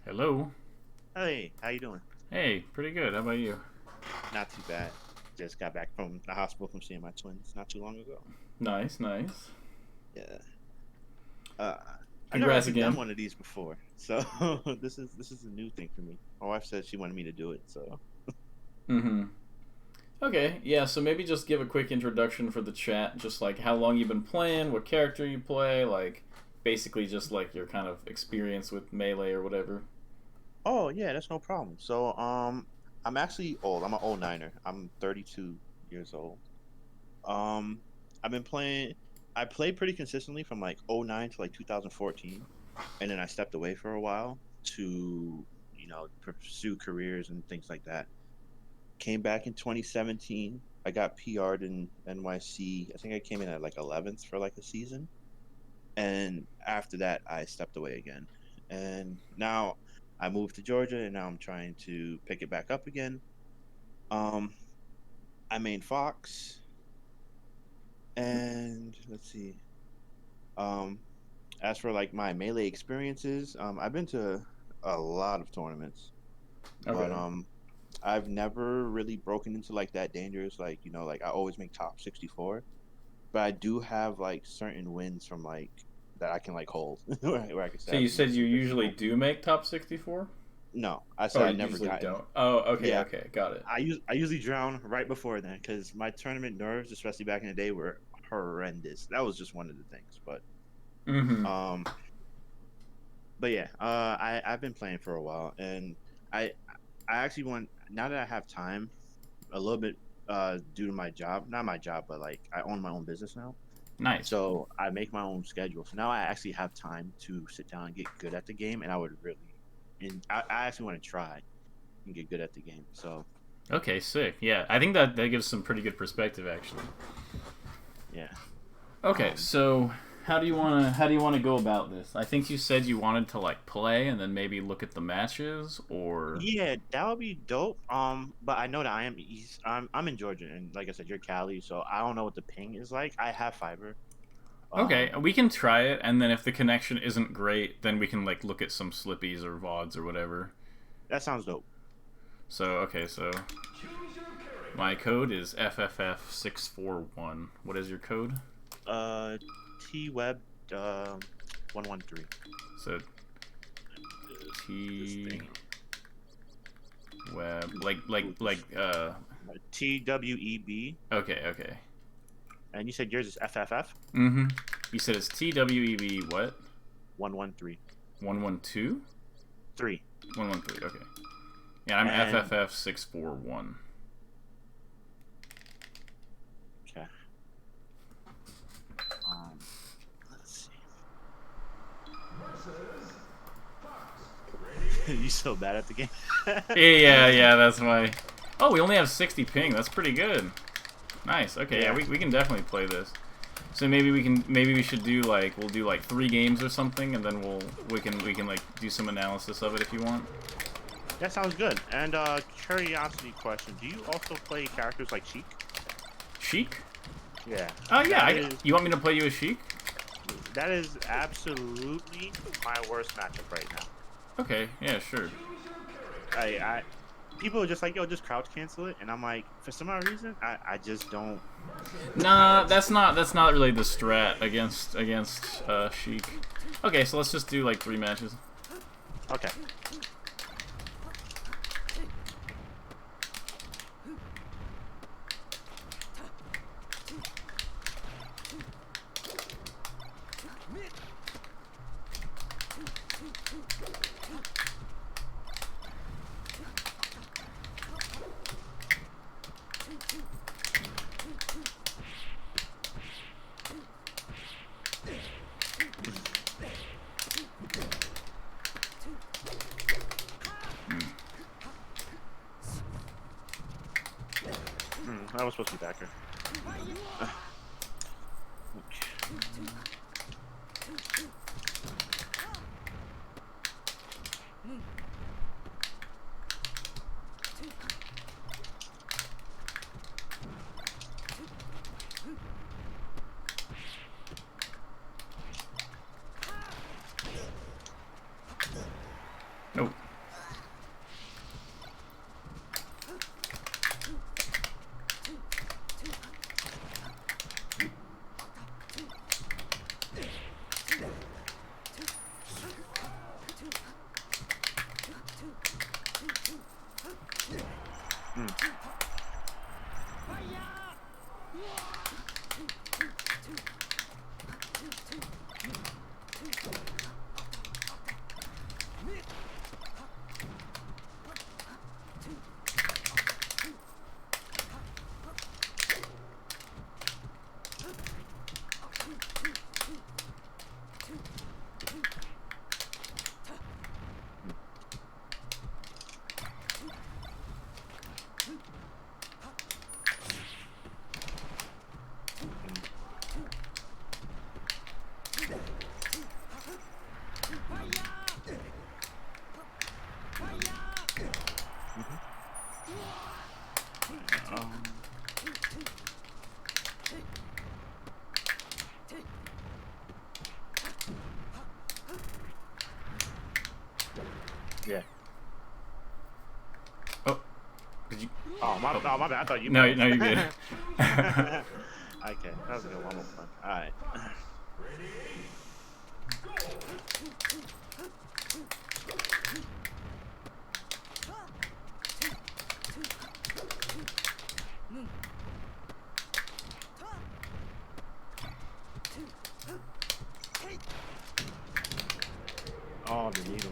Hello. Hey, how you doing? Hey, pretty good. How about you? Not too bad. Just got back from the hospital from seeing my twins not too long ago. Nice, nice. Yeah. Uh, I've never Congrats actually done again. one of these before, so this is a new thing for me. My wife said she wanted me to do it, so Mm-hmm. Okay, yeah, so maybe just give a quick introduction for the chat, just like how long you've been playing, what character you play, like basically just like your kind of experience with Melee or whatever. oh yeah, that's no problem. I'm actually old. I'm an old niner. I'm 32 years old. Um, I've been playing. I played pretty consistently from like '09 to like 2014, and then I stepped away for a while to pursue careers and things like that. Came back in 2017. I got PR'd in NYC. I think I came in at like 11th for like a season, and after that, I stepped away again. And now I moved to Georgia, and now I'm trying to pick it back up again. Um, I main Fox, and let's see. Um, as for like my melee experiences, I've been to a lot of tournaments, but Okay. I've never really broken into like that dangerous, like like I always make top 64. But I do have like certain wins from like that I can like hold, where I can say So I've you beat said you some good usually people. do make top 64? No, I Oh, said I you never usually gotten. don't. Oh, okay, Yeah, okay, got it. I usually drown right before then because my tournament nerves, especially back in the day, were horrendous. That was just one of the things, Mm-hmm. um, but yeah, I've been playing for a while, and I I actually want now that I have time a little bit due to my job, not my job, but like I own my own business now. Nice. So I make my own schedule. So now I actually have time to sit down and get good at the game, and I would really, and I actually want to try and get good at the game. So Okay, sick. Yeah, I think that gives some pretty good perspective actually. yeah, Okay, um, so how do you wanna go about this? I think you said you wanted to like play and then maybe look at the matches or yeah, that would be dope. But I know that I am East. I'm in Georgia, and like I said, you're Cali, so I don't know what the ping is like. I have fiber. okay, Um, we can try it and then if the connection isn't great, then we can like look at some slippies or VODs or whatever. that sounds dope. So my code is FFF641. What is your code? Uh, T Web, 113. So This T thing. web like TWEB, okay, okay. and you said yours is FFF Mm-hmm. You said it's TWEB what? 113 112? 3. 113, okay. Yeah, I'm And FFF641. okay, let's see. You so bad at the game. Yeah, that's why. Oh, we only have 60 ping. That's pretty good. Nice. Okay, yeah, Yeah, we can definitely play this. So maybe we should do like we'll do like 3 games or something, and then we can like do some analysis of it if you want. that sounds good. And curiosity question: do you also play characters like Sheik? Sheik? Yeah, Oh yeah, that is you want me to play you a Sheik? that is absolutely my worst matchup right now. Okay, yeah, sure. I people are just like, yo, just crouch cancel it, and I'm like, for some odd reason, I just don't. Nah, It's that's not really the strat against Sheik. Okay, so let's just do like 3 matches. okay. I was supposed to be backer. Okay. Nope. Yeah. Oh, did you? Oh my bad. I thought you. No, no, you're good. Okay, that was a good one more fun. All right. Oh, the needles.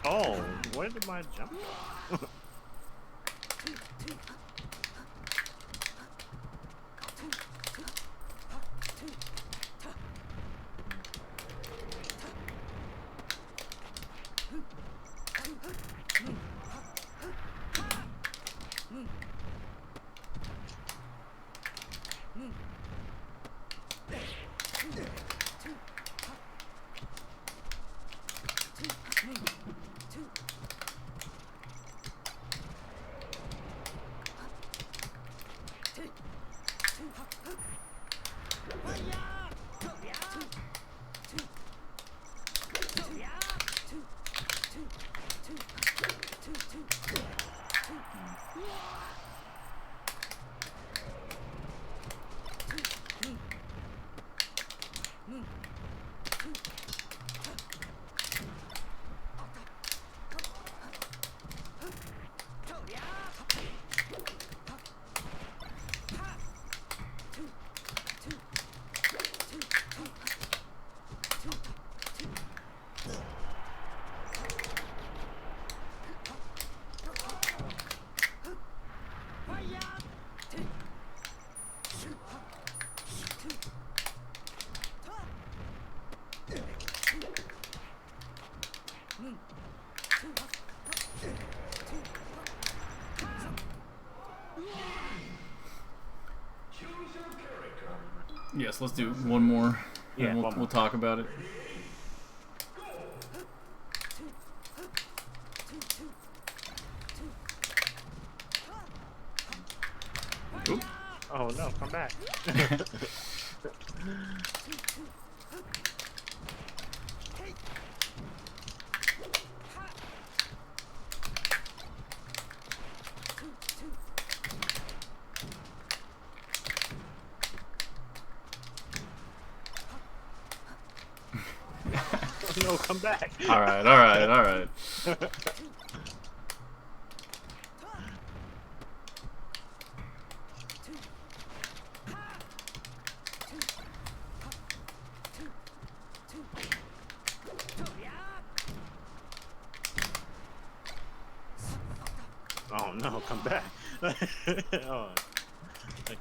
Oh, where did my jump go? Yes, let's do one more. Yeah, and we'll talk about it. Oop. Oh no, come back. No, come back. All right, all right, all right. Oh no, come back. Oh. Okay.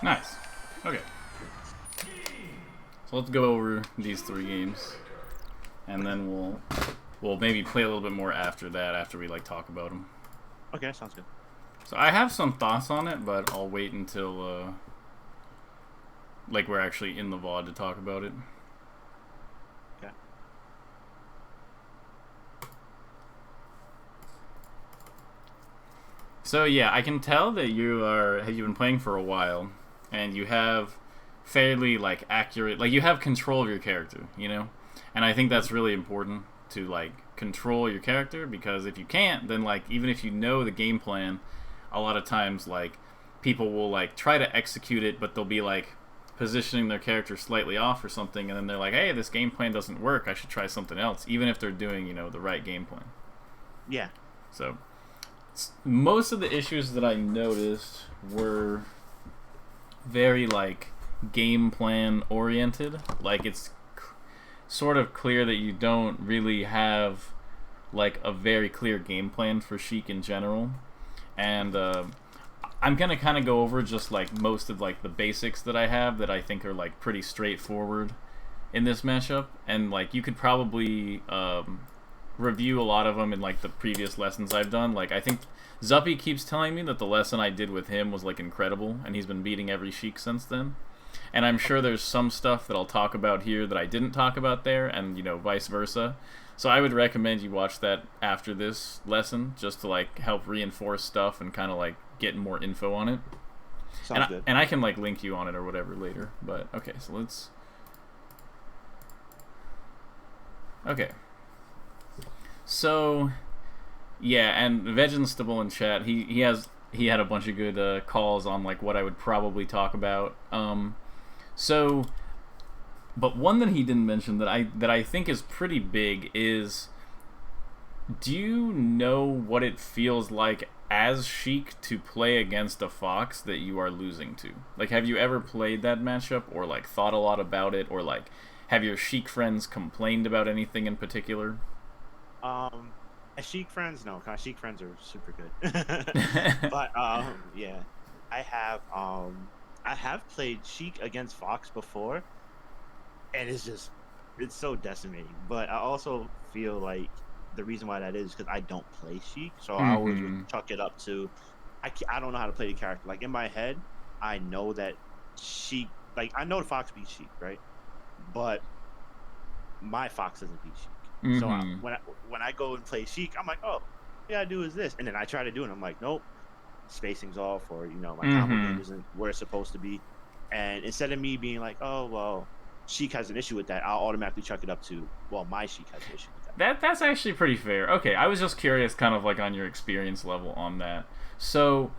Nice. Okay. So let's go over these 3 games, and then we'll maybe play a little bit more after that, after we like talk about them. Okay, sounds good. So I have some thoughts on it, but I'll wait until like we're actually in the VOD to talk about it. Okay. So yeah, I can tell that you've been playing for a while, and you have fairly like accurate, like you have control of your character, you know, and I think that's really important to like control your character, because if you can't, then like even if you know the game plan, a lot of times like people will like try to execute it, but they'll be like positioning their character slightly off or something, and then they're like, hey, this game plan doesn't work, I should try something else, even if they're doing, you know, the right game plan. Yeah. So most of the issues that I noticed were very like game plan oriented. Like it's sort of clear that you don't really have like a very clear game plan for Sheik in general, and I'm gonna kind of go over just like most of like the basics that I have that I think are like pretty straightforward in this matchup, and like you could probably review a lot of them in like the previous lessons I've done. Like I think Zuppy keeps telling me that the lesson I did with him was like incredible, and he's been beating every Sheik since then. And I'm sure there's some stuff that I'll talk about here that I didn't talk about there, and you know, vice versa. So I would recommend you watch that after this lesson, just to like help reinforce stuff and kind of like get more info on it. Sounds good. And I can like link you on it or whatever later. But okay, so let's. Okay. So, yeah, and Vegenstable in chat, he had a bunch of good calls on like what I would probably talk about. So, but one that he didn't mention that I think is pretty big is, do you know what it feels like as Sheik to play against a Fox that you are losing to? Like, have you ever played that matchup, or like thought a lot about it, or like have your Sheik friends complained about anything in particular? As Sheik friends, no, cause Sheik friends are super good. But yeah, I have played Sheik against Fox before, and it's so decimating. But I also feel like the reason why that is because I don't play Sheik, so I always would chalk it up to I don't know how to play the character. Like in my head, I know that Sheik, like I know the Fox beats Sheik, right? But my Fox doesn't beat Sheik. So when I go and play Sheik, I'm like, oh, yeah, I do is this, and then I try to do it, and I'm like, nope, spacing's off, or you know, my combo game isn't where it's supposed to be. And instead of me being like, oh well, Sheik has an issue with that, I'll automatically chuck it up to, well, my Sheik has an issue with that. That's actually pretty fair. Okay, I was just curious, kind of like on your experience level on that. So,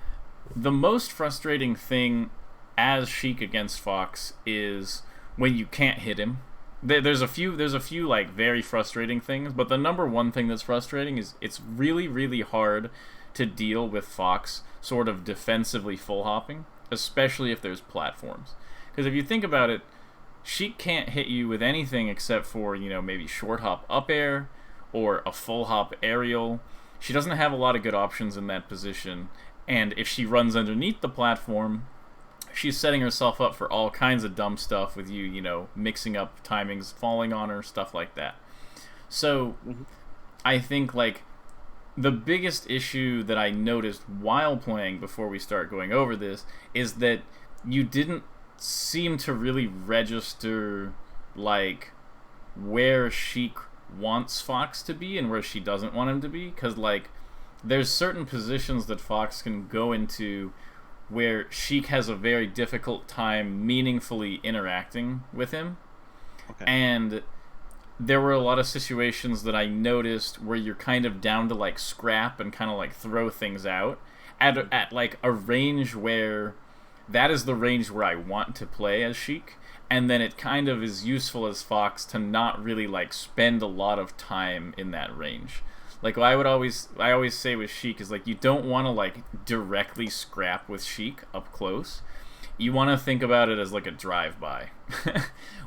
the most frustrating thing as Sheik against Fox is when you can't hit him. There's a few like very frustrating things, but the number one thing that's frustrating is it's really really hard to deal with Fox sort of defensively full hopping, especially if there's platforms. Because if you think about it, Sheik can't hit you with anything except for, maybe short hop up air or a full hop aerial. She doesn't have a lot of good options in that position, and if she runs underneath the platform, she's setting herself up for all kinds of dumb stuff with you, mixing up timings, falling on her, stuff like that. So, I think, like, the biggest issue that I noticed while playing before we start going over this is that you didn't seem to really register, like, where Sheik wants Fox to be and where she doesn't want him to be. Because, like, there's certain positions that Fox can go into where Sheik has a very difficult time meaningfully interacting with him. Okay. And there were a lot of situations that I noticed where you're kind of down to like scrap and kind of like throw things out at like a range where that is the range where I want to play as Sheik, and then it kind of is useful as Fox to not really like spend a lot of time in that range. Like I always say with Sheik is like you don't want to like directly scrap with Sheik up close. You want to think about it as like a drive-by,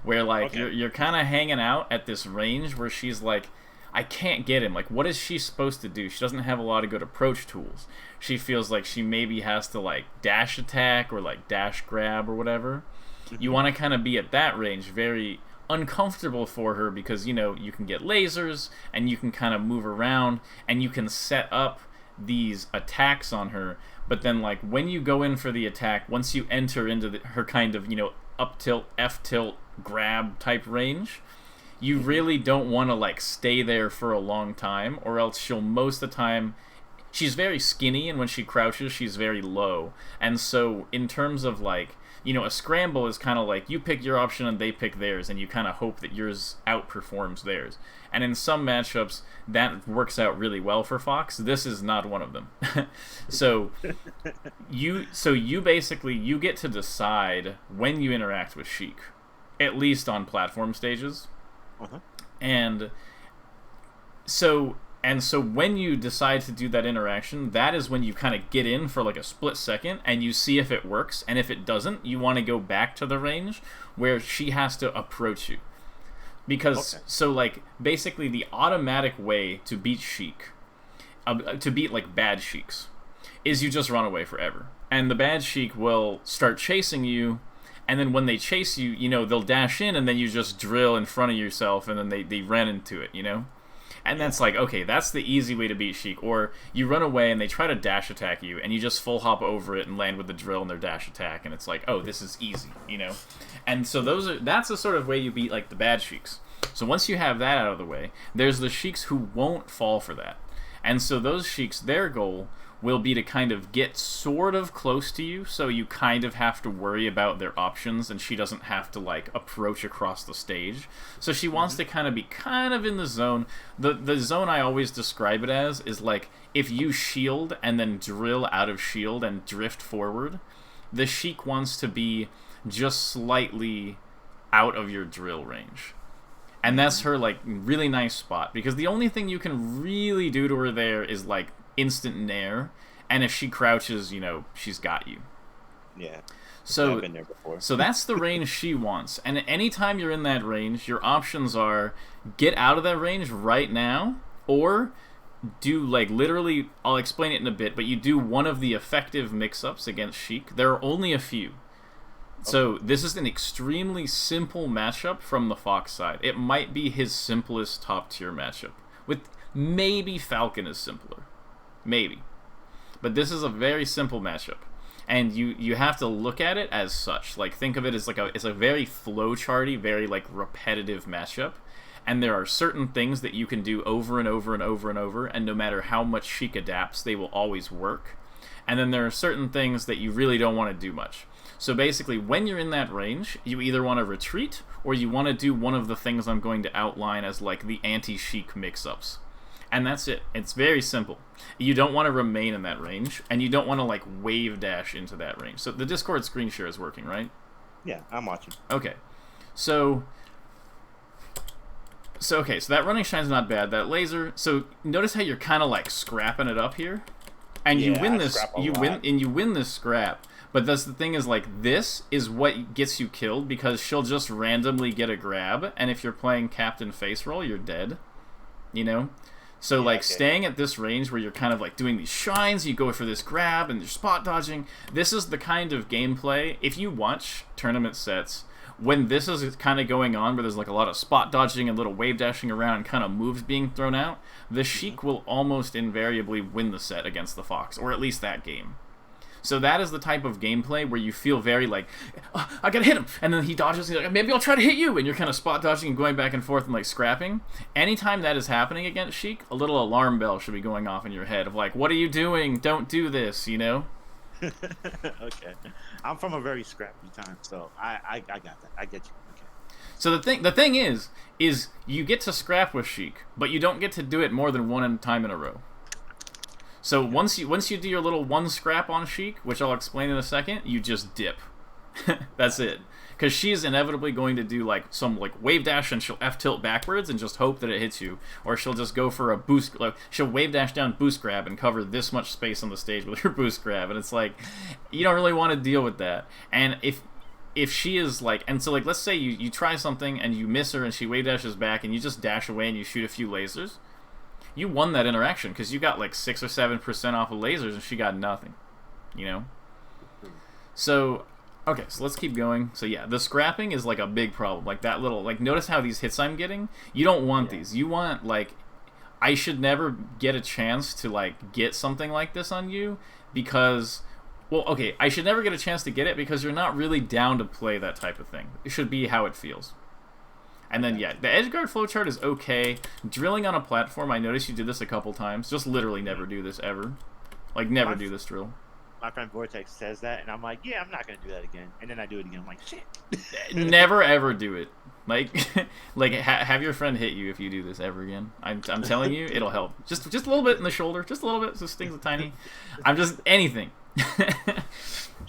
where like you're kind of hanging out at this range where she's like, I can't get him. Like, what is she supposed to do? She doesn't have a lot of good approach tools. She feels like she maybe has to like dash attack or like dash grab or whatever. You want to kind of be at that range, very uncomfortable for her because you can get lasers and you can kind of move around and you can set up these attacks on her. But then like when you go in for the attack, once you enter into her kind of up tilt, F tilt, grab type range, you really don't want to like stay there for a long time, or else she'll most of the time. She's very skinny, and when she crouches, she's very low. And so in terms of like, a scramble is kind of like you pick your option and they pick theirs, and you kind of hope that yours outperforms theirs. And in some matchups, that works out really well for Fox. This is not one of them. So you basically you get to decide when you interact with Sheik, at least on platform stages. And so when you decide to do that interaction, that is when you kind of get in for like a split second and you see if it works, and if it doesn't, you want to go back to the range where she has to approach you. Because so like basically the automatic way to beat Sheik, to beat like bad Sheiks, is you just run away forever. And the bad Sheik will start chasing you, and then when they chase you, they'll dash in, and then you just drill in front of yourself, and then they run into it, And that's like, okay, that's the easy way to beat Sheik. Or you run away and they try to dash attack you, and you just full hop over it and land with the drill and their dash attack, and it's like, oh, this is easy, And so that's the sort of way you beat like the bad Sheiks. So once you have that out of the way, there's the Sheiks who won't fall for that. And so those Sheiks, their goal will be to kind of get sort of close to you, so you kind of have to worry about their options, and she doesn't have to like approach across the stage. So she wants to kind of be kind of in the zone. The zone I always describe it as is like if you shield and then drill out of shield and drift forward, the Sheik wants to be just slightly out of your drill range. And that's her like really nice spot, because the only thing you can really do to her there is like instant nair, and if she crouches, she's got you. Yeah. So I've been there before. So that's the range she wants. And anytime you're in that range, your options are get out of that range right now, or do like literally, I'll explain it in a bit, but you do one of the effective mix-ups against Sheik. There are only a few. So this is an extremely simple matchup from the Fox side. It might be his simplest top-tier matchup. With maybe Falcon is simpler. Maybe. But this is a very simple matchup. And you have to look at it as such. Like, think of it as like it's a very flowcharty, very like repetitive matchup. And there are certain things that you can do over and over and over and over, and no matter how much Sheik adapts, they will always work. And then there are certain things that you really don't want to do much. So basically, when you're in that range, you either want to retreat or you want to do one of the things I'm going to outline as like the anti-Sheik mix-ups. And that's it. It's very simple. You don't want to remain in that range, and you don't want to like wave dash into that range. So the Discord screen share is working, right? Yeah, I'm watching. Okay. So that running shine's not bad. That laser. So notice how you're kind of like scrapping it up here, and you win this. You win this scrap. But that's the thing is like this is what gets you killed because she'll just randomly get a grab, and if you're playing Captain Face Roll, you're dead. You know. So like staying at this range where you're kind of like doing these shines, you go for this grab and you're spot dodging. This is the kind of gameplay. If you watch tournament sets, when this is kind of going on, where there's like a lot of spot dodging and little wave dashing around and kind of moves being thrown out, the Sheik will almost invariably win the set against the Fox, or at least that game. So that is the type of gameplay where you feel very like, oh, I gotta hit him, and then he dodges, and he's like, maybe I'll try to hit you, and you're kind of spot dodging and going back and forth and like scrapping. Anytime that is happening against Sheik, a little alarm bell should be going off in your head of like, what are you doing? Don't do this, you know? Okay. I'm from a very scrappy time, so I got that. I get you. Okay. So the thing is you get to scrap with Sheik, but you don't get to do it more than one time in a row. So once you do your little one scrap on Sheik, which I'll explain in a second, you just dip. That's it. Because she's inevitably going to do like some like wave dash and she'll F tilt backwards and just hope that it hits you, or she'll just go for a boost. Like, she'll wave dash down boost grab and cover this much space on the stage with her boost grab, and it's like you don't really want to deal with that. And if she is like, and so like let's say you try something and you miss her and she wave dashes back and you just dash away and you shoot a few lasers. You won that interaction because you got like 6 or 7% off of lasers and she got nothing, you know? So, okay, so let's keep going. So yeah, the scrapping is like a big problem. Like that little, like notice how these hits I'm getting? You don't want these. You want like, I should never get a chance to like get something like this on you because, well, okay, I should never get a chance to get it because you're not really down to play that type of thing. It should be how it feels. And then, yeah, the edgeguard flowchart is okay. Drilling on a platform, I noticed you did this a couple times. Just literally never do this ever. Like, never do this drill. My friend Vortex says that, and I'm like, yeah, I'm not going to do that again. And then I do it again. I'm like, shit. Never, ever do it. Like, have your friend hit you if you do this ever again. I'm telling you, it'll help. Just a little bit in the shoulder. Just a little bit, so stings a tiny. I'm just, anything.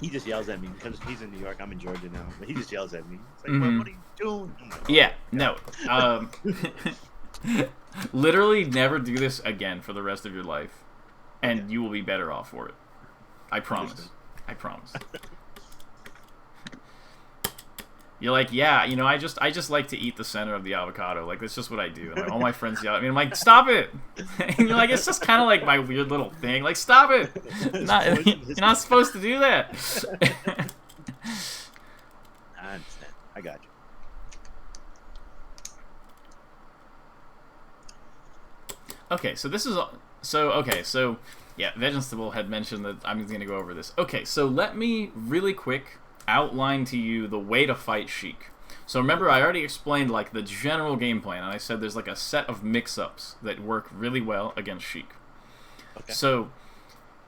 He just yells at me because he's in New York. I'm in Georgia now, but he just yells at me. It's like, what are you doing? Like, yeah, no. Literally never do this again for the rest of your life, and you will be better off for it. I promise. I promise. You're like, yeah, you know, I just like to eat the center of the avocado. Like, that's just what I do. And like, all my friends yell at me. I'm like, stop it! And you're like, it's just kind of like my weird little thing. Like, stop it! You're not supposed to do that. I understand. I got you. Okay, so this is... So, yeah, Vegetable had mentioned that I'm going to go over this. Okay, so let me really quick outline to you the way to fight Sheik. So remember, I already explained like the general game plan, and I said there's like a set of mix-ups that work really well against Sheik. Okay. So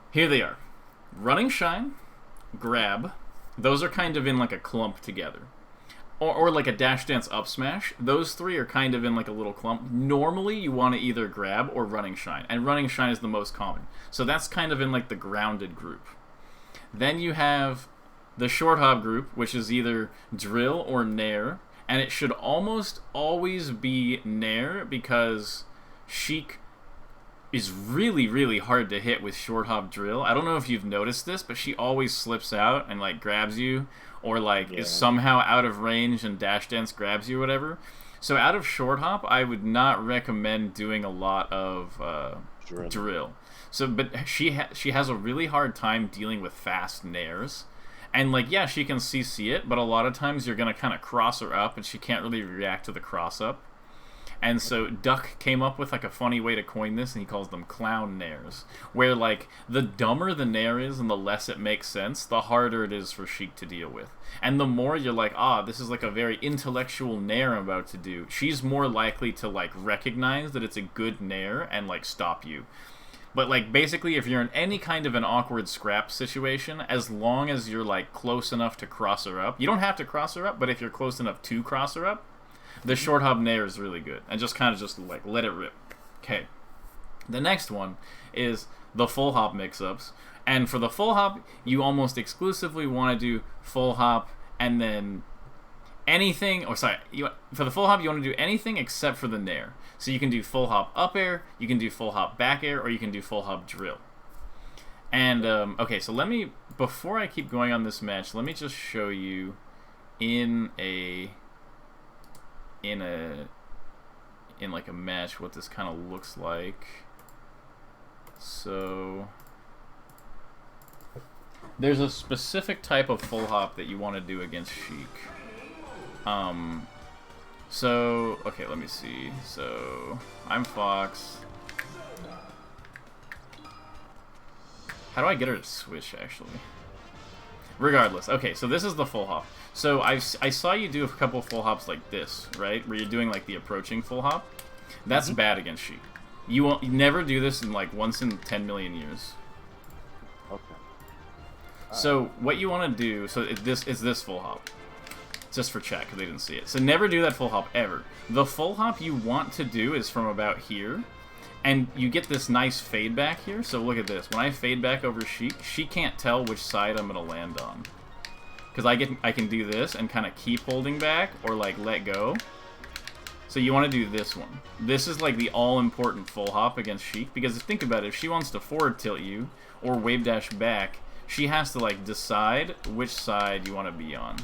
here they are. Running Shine, Grab, those are kind of in like a clump together. Or like a dash dance up smash. Those three are kind of in like a little clump. Normally you want to either grab or running shine. And running shine is the most common. So that's kind of in like the grounded group. Then you have the short hop group, which is either drill or nair. And it should almost always be nair because Sheik is really, really hard to hit with short hop drill. I don't know if you've noticed this, but she always slips out and like grabs you. Or like is somehow out of range and dash dance grabs you or whatever. So out of short hop, I would not recommend doing a lot of drill. So, but she has a really hard time dealing with fast nairs. And like, yeah, she can CC it, but a lot of times you're gonna kind of cross her up, and she can't really react to the cross up. And so Duck came up with like a funny way to coin this, and he calls them clown nairs, where like the dumber the nair is and the less it makes sense, the harder it is for Sheik to deal with. And the more you're like, this is like a very intellectual nair I'm about to do, she's more likely to like recognize that it's a good nair and like stop you. But, like, basically, if you're in any kind of an awkward scrap situation, as long as you're, like, close enough to cross her up, you don't have to cross her up, but if you're close enough to cross her up, the short hop nair is really good. And just kind of just, like, let it rip. Okay. The next one is the full hop mix-ups. And for the full hop, you almost exclusively want to do full hop and then anything, for the full hop, you want to do anything except for the nair. So you can do full hop up air, you can do full hop back air, or you can do full hop drill. And, okay, so before I keep going on this match, let me just show you in like a match what this kind of looks like. So there's a specific type of full hop that you want to do against Sheik. So, okay, let me see. So, I'm Fox. How do I get her to switch, actually? Regardless. Okay, so this is the full hop. So, I saw you do a couple full hops like this, right? Where you're doing, like, the approaching full hop. That's bad against Sheik. You never do this in, like, once in 10 million years. Okay. So, what you want to do... So, it's this full hop. Just for chat, because they didn't see it. So never do that full hop, ever. The full hop you want to do is from about here, and you get this nice fade back here. So look at this. When I fade back over Sheik, she can't tell which side I'm going to land on. Because I can do this and kind of keep holding back, or like let go. So you want to do this one. This is like the all-important full hop against Sheik, because think about it, if she wants to forward tilt you, or wave dash back, she has to like decide which side you want to be on.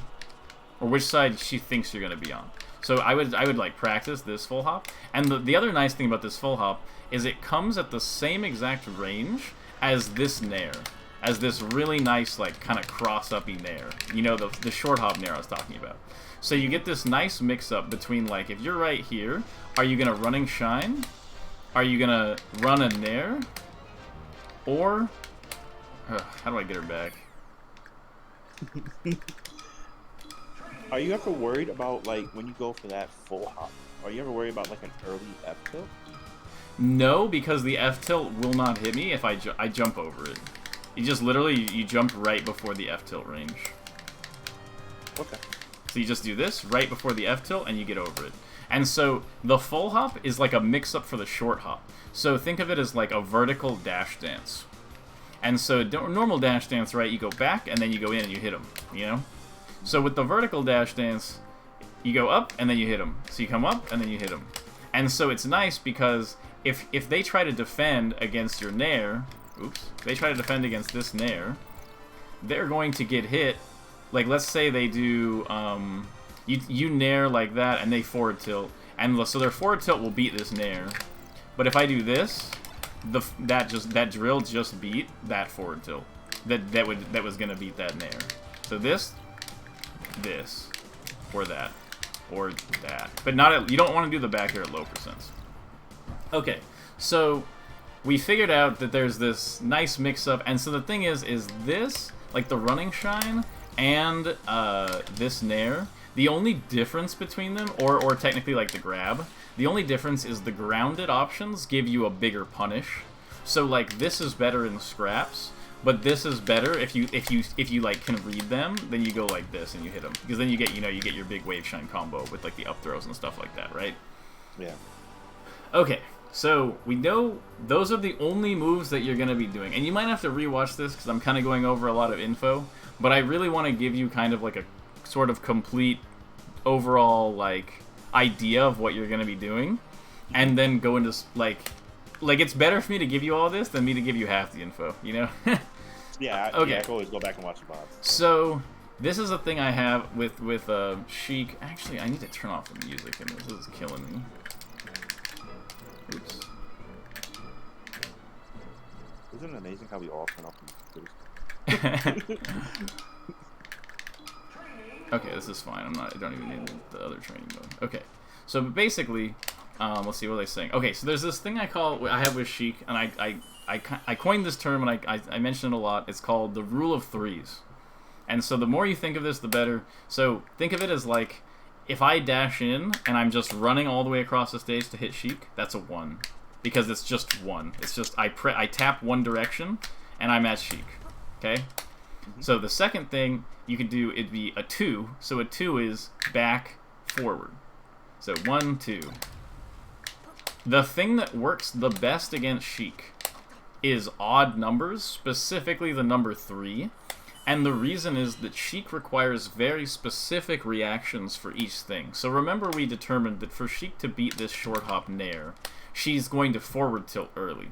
Or which side she thinks you're going to be on. So I would like practice this full hop. And the other nice thing about this full hop is it comes at the same exact range as this nair. As this really nice, like, kind of cross-uppy nair. You know, the short hop nair I was talking about. So you get this nice mix-up between, like, if you're right here, are you going to running shine? Are you going to run a nair? Or... how do I get her back? Are you ever worried about, like, when you go for that full hop? Are you ever worried about, like, an early F tilt? No, because the F tilt will not hit me if I jump over it. You just literally, you jump right before the F tilt range. Okay. So you just do this right before the F tilt and you get over it. And so the full hop is like a mix-up for the short hop. So think of it as like a vertical dash dance. And so normal dash dance, right, you go back and then you go in and you hit them, you know? So with the vertical dash dance, you go up and then you hit them. So you come up and then you hit them. And so it's nice because if they try to defend against your nair, they try to defend against this nair, they're going to get hit. Like, let's say they do, you nair like that and they forward tilt. And so their forward tilt will beat this nair. But if I do this, that drill just beat that forward tilt. That was gonna beat that nair. So this, or that, but you don't want to do the back air at low percents. Okay, so we figured out that there's this nice mix-up, and so the thing is this, like the running shine and this nair, the only difference between them, or technically like the grab, the only difference is the grounded options give you a bigger punish. So like this is better in scraps, but this is better if you like can read them, then you go like this and you hit them, because then you get your big wave shine combo with like the up throws and stuff like that, right? Yeah. Okay, so we know those are the only moves that you're gonna be doing, and you might have to rewatch this because I'm kind of going over a lot of info, but I really want to give you kind of like a sort of complete overall like idea of what you're gonna be doing, and then go into like it's better for me to give you all this than me to give you half the info, you know? Yeah, okay. Yeah, I can always go back and watch the VODs. So this is a thing I have with Sheik. Actually, I need to turn off the music, and this is killing me. Oops. Isn't it amazing how we all turn off the music? Okay, this is fine. I don't even need the other training mode. Okay, so basically, let's see what they're saying. Okay, so there's this thing I have with Sheik, and I coined this term, and I mention it a lot. It's called the rule of threes. And so the more you think of this, the better. So think of it as like, if I dash in and I'm just running all the way across the stage to hit Sheik, that's a 1. because it's just one. It's just I tap one direction, and I'm at Sheik. Okay? So the second thing you could do, it'd be a 2. So a 2 is back, forward. So 1, 2. The thing that works the best against Sheik is odd numbers, specifically the number 3. And the reason is that Sheik requires very specific reactions for each thing. So remember we determined that for Sheik to beat this short hop nair, she's going to forward tilt early.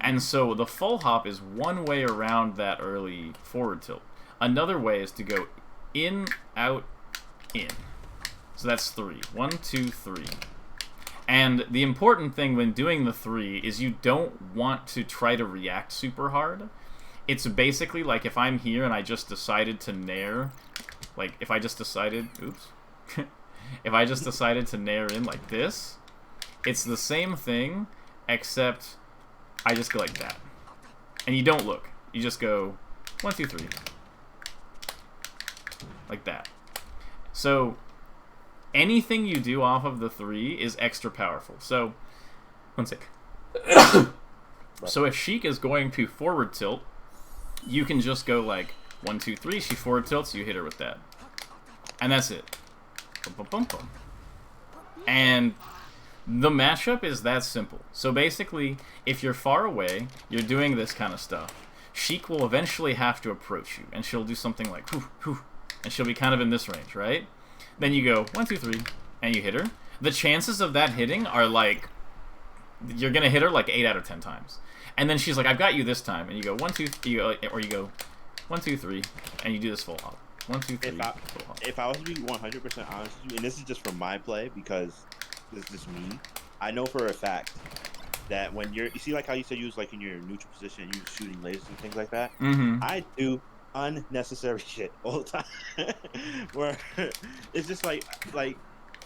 And so the full hop is one way around that early forward tilt. Another way is to go in, out, in. So that's 3. 1, 2, 3. And the important thing when doing the 3 is you don't want to try to react super hard. It's basically like if I'm here and I just decided to nair, like if I just decided, oops, if I just decided to nair in like this, it's the same thing, except I just go like that. And you don't look. You just go 1, 2, 3. Like that. So anything you do off of the 3 is extra powerful. So, one sec. So if Sheik is going to forward tilt, you can just go like 1, 2, 3. She forward tilts, you hit her with that. And that's it. Bum, bum, bum, bum. And the matchup is that simple. So basically, if you're far away, you're doing this kind of stuff. Sheik will eventually have to approach you, and she'll do something like whoo, whoo, and she'll be kind of in this range, right? Then you go 1, 2, 3, and you hit her. The chances of that hitting are like, you're gonna hit her like 8 out of 10 times. And then she's like, I've got you this time. And you go 1, 2, or you go 1, 2, 3, and you do this full hop. 1, 2, 3. Full hop. If I was to be 100% honest with you, and this is just from my play because this is just me, I know for a fact that when you see like how you said you was like in your neutral position, and you was shooting lasers and things like that. I do unnecessary shit all the time, where it's just like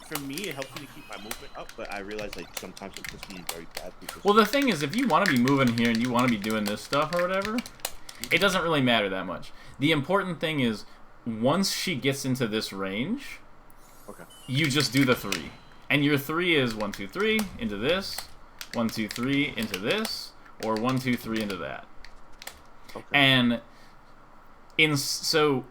for me, it helps me to keep my movement up, but I realize like sometimes it puts me in very bad positions. Well, the thing is, if you want to be moving here and you want to be doing this stuff or whatever, it doesn't really matter that much. The important thing is, once she gets into this range, you just do the 3. And your 3 is 1, 2, 3 into this, 1, 2, 3 into this, or 1, 2, 3 into that. And so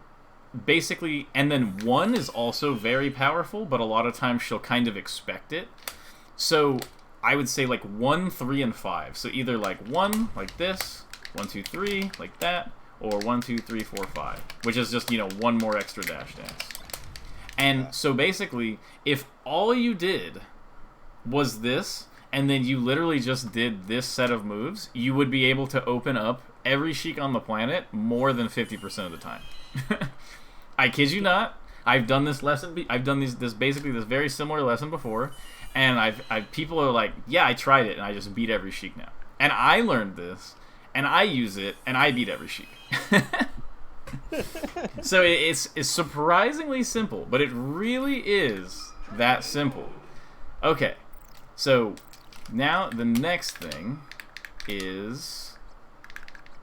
basically, and then 1 is also very powerful, but a lot of times she'll kind of expect it. So I would say like 1, 3, and 5. So either like 1 like this, 1, 2, 3 like that, or 1, 2, 3, 4, 5, which is just, you know, 1 more extra dash dance. And so basically, if all you did was this, and then you literally just did this set of moves, you would be able to open up every Sheik on the planet more than 50% of the time. I kid you not. I've done this lesson. I've done this basically this very similar lesson before, and I've people are like, yeah, I tried it, and I just beat every Sheik now. And I learned this, and I use it, and I beat every Sheik. So it's surprisingly simple, but it really is that simple. Okay, so now the next thing is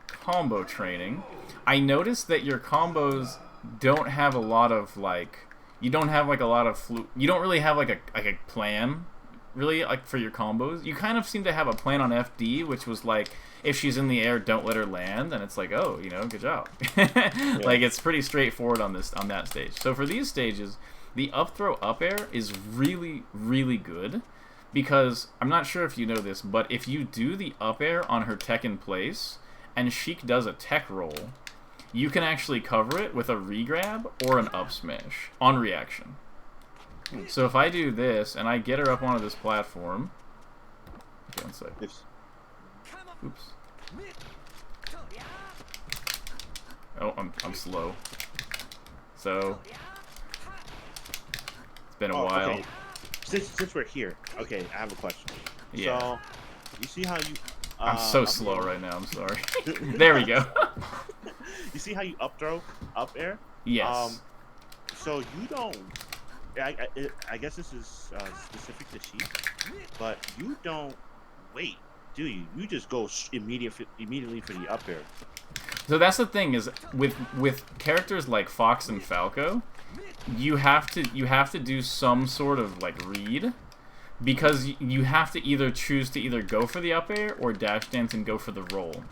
combo training. I noticed that your combos don't have a lot of like, you don't have like a lot of you don't really have like a plan really like for your combos. You kind of seem to have a plan on FD, which was like, if she's in the air, don't let her land, and it's like, oh, you know, good job. Like, it's pretty straightforward on that stage. So for these stages, the up throw up air is really, really good, because I'm not sure if you know this, but if you do the up air on her tech in place, and Sheik does a tech roll, you can actually cover it with a regrab or an up smash on reaction. So if I do this, and I get her up onto this platform, okay, one sec. Oops. Oh, I'm slow. So it's been a while. Okay. Since we're here, okay, I have a question. Yeah. So you see how you? I'm so slow right now. I'm sorry. There we go. You see how you up throw, up air? Yes. So you don't. I guess this is specific to Sheik, but you don't wait, do you? You just go immediately for the up air. So that's the thing, is with characters like Fox and Falco, you have to do some sort of like read, because you have to either choose to either go for the up air or dash dance and go for the roll,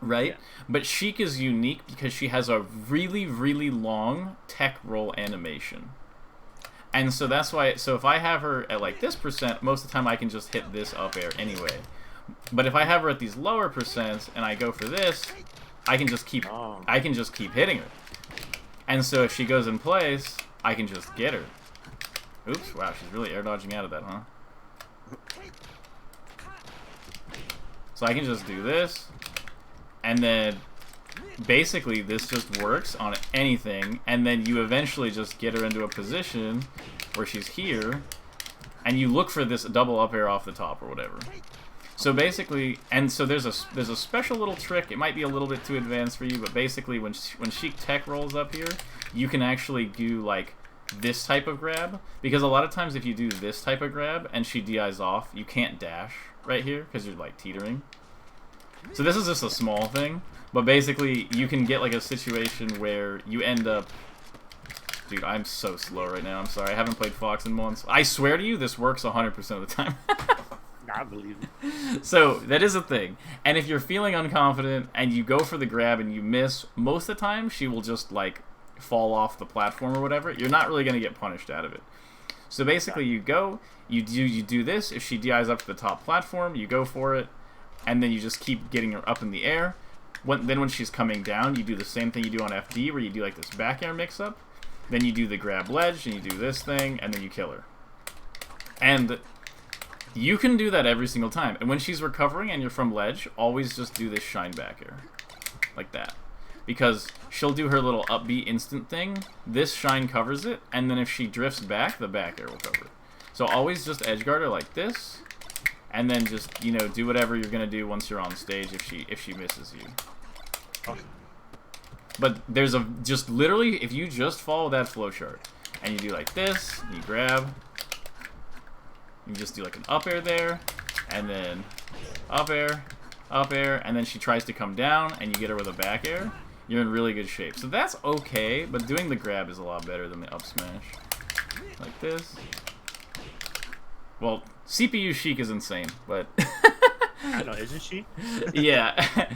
right? Yeah. But Sheik is unique because she has a really, really long tech roll animation. And so that's why, so if I have her at like this percent, most of the time I can just hit this up air anyway. But if I have her at these lower percents and I go for this, I can just keep hitting her. And so if she goes in place, I can just get her. Oops, wow, she's really air dodging out of that, huh? So I can just do this, and then basically this just works on anything, and then you eventually just get her into a position where she's here, and you look for this double up air off the top or whatever. So basically, and so there's a special little trick. It might be a little bit too advanced for you, but basically when Sheik tech rolls up here, you can actually do like this type of grab, because a lot of times if you do this type of grab and she DIs off, you can't dash right here because you're like teetering. So this is just a small thing, but basically you can get like a situation where you end up... Dude, I'm so slow right now. I'm sorry. I haven't played Fox in months. I swear to you, this works 100% of the time. I believe it. So that is a thing. And if you're feeling unconfident and you go for the grab and you miss, most of the time she will just like fall off the platform or whatever. You're not really going to get punished out of it. So basically you go, you do this. If she DIs up to the top platform, you go for it, and then you just keep getting her up in the air. Then when she's coming down, you do the same thing you do on FD, where you do like this back air mix-up. Then you do the grab ledge, and you do this thing, and then you kill her. And you can do that every single time. And when she's recovering and you're from ledge, always just do this shine back air. Like that. Because she'll do her little upbeat instant thing. This shine covers it, and then if she drifts back, the back air will cover it. So always just edgeguard her like this, and then just, you know, do whatever you're gonna do once you're on stage if she misses you. Okay. But there's just literally, if you just follow that flowchart, and you do like this, you grab, you just do like an up air there, and then up air, and then she tries to come down, and you get her with a back air, you're in really good shape. So that's okay, but doing the grab is a lot better than the up smash. Like this. Well, CPU Sheik is insane, but... I know, isn't she? Yeah.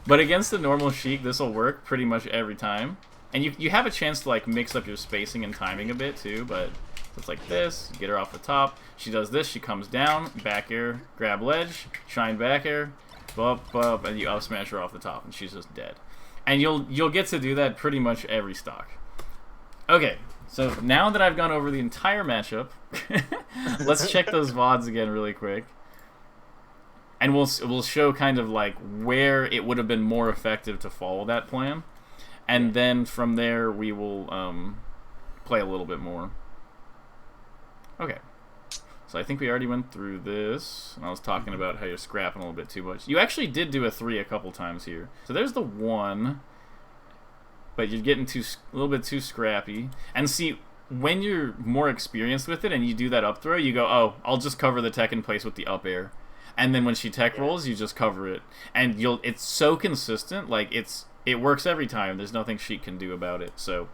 But against the normal Sheik, this will work pretty much every time. And you have a chance to like mix up your spacing and timing a bit too, but it's like this, you get her off the top, she does this, she comes down, back air, grab ledge, shine back air, bump, and you up smash her off the top, and she's just dead. And you'll get to do that pretty much every stock. Okay, so now that I've gone over the entire matchup, let's check those VODs again really quick. And we'll show kind of like where it would have been more effective to follow that plan. And then from there we will play a little bit more. Okay. So I think we already went through this. And I was talking about how you're scrapping a little bit too much. You actually did do a 3 a couple times here. So there's the 1. But you're getting a little bit too scrappy. And see, when you're more experienced with it and you do that up throw, you go, oh, I'll just cover the tech in place with the up air. And then when she tech rolls, you just cover it. And it's so consistent, like it works every time. There's nothing Sheik can do about it. So